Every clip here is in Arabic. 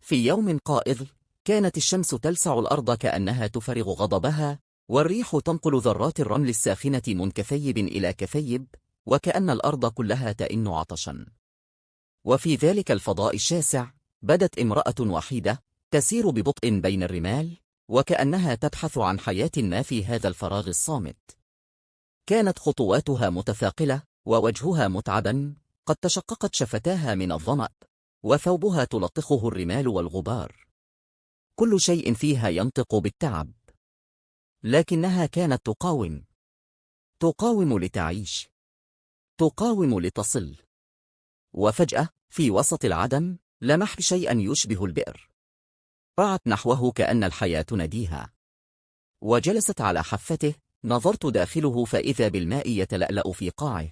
في يوم قائض، كانت الشمس تلسع الأرض كأنها تفرغ غضبها، والريح تنقل ذرات الرمل الساخنة من كثيب إلى كثيب، وكأن الأرض كلها تئن عطشا. وفي ذلك الفضاء الشاسع، بدت امرأة وحيدة تسير ببطء بين الرمال، وكأنها تبحث عن حياة ما في هذا الفراغ الصامت. كانت خطواتها متثاقلة، ووجهها متعبا، قد تشققت شفتاها من الظمأ، وثوبها تلطخه الرمال والغبار. كل شيء فيها ينطق بالتعب، لكنها كانت تقاوم لتعيش، تقاوم لتصل. وفجأة، في وسط العدم، لمحت شيئا يشبه البئر. رعت نحوه كأن الحياة تناديها، وجلست على حفته. نظرت داخله فإذا بالماء يتلألأ في قاعه.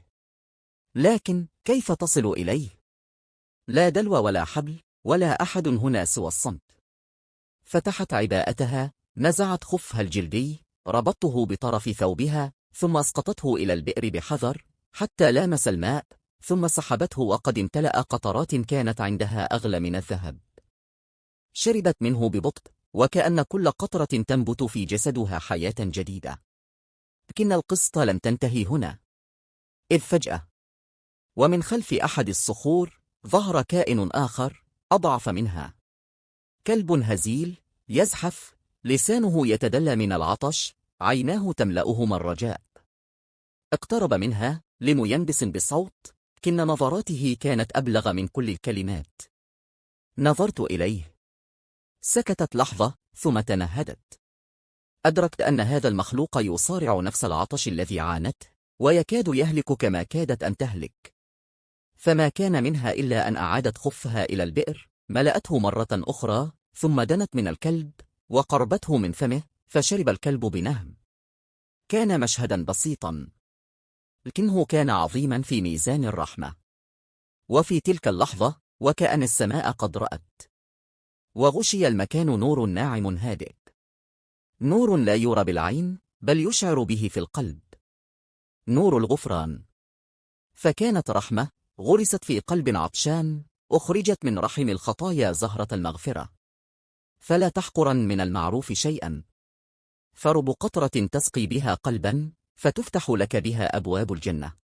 لكن كيف تصل إليه؟ لا دلو ولا حبل، ولا أحد هنا سوى الصمت. فتحت عباءتها، نزعت خفها الجلدي، ربطته بطرف ثوبها، ثم اسقطته إلى البئر بحذر حتى لامس الماء، ثم سحبته وقد امتلأ قطرات كانت عندها أغلى من الذهب. شربت منه ببطء، وكأن كل قطرة تنبت في جسدها حياة جديدة. لكن القصة لم تنتهي هنا، إذ فجأة، ومن خلف أحد الصخور، ظهر كائن آخر أضعف منها. كلب هزيل يزحف، لسانه يتدلى من العطش، عيناه تملأهما الرجاء. اقترب منها لم ينبس بصوت، لكن نظراته كانت أبلغ من كل الكلمات. نظرت إليه. سكتت لحظة، ثم تنهدت. أدركت أن هذا المخلوق يصارع نفس العطش الذي عانته، ويكاد يهلك كما كادت أن تهلك. فما كان منها إلا أن أعادت خفها إلى البئر، ملأته مرة أخرى، ثم دنت من الكلب، وقربته من فمه، فشرب الكلب بنهم. كان مشهدا بسيطا، لكنه كان عظيما في ميزان الرحمة. وفي تلك اللحظة، وكأن السماء قد رأت، وغشي المكان نور ناعم هادئ. نور لا يرى بالعين، بل يشعر به في القلب. نور الغفران. فكانت رحمة غرست في قلب عطشان، أخرجت من رحم الخطايا زهرة المغفرة. فلا تحقرن من المعروف شيئا، فرب قطرة تسقي بها قلبا، فتفتح لك بها أبواب الجنة.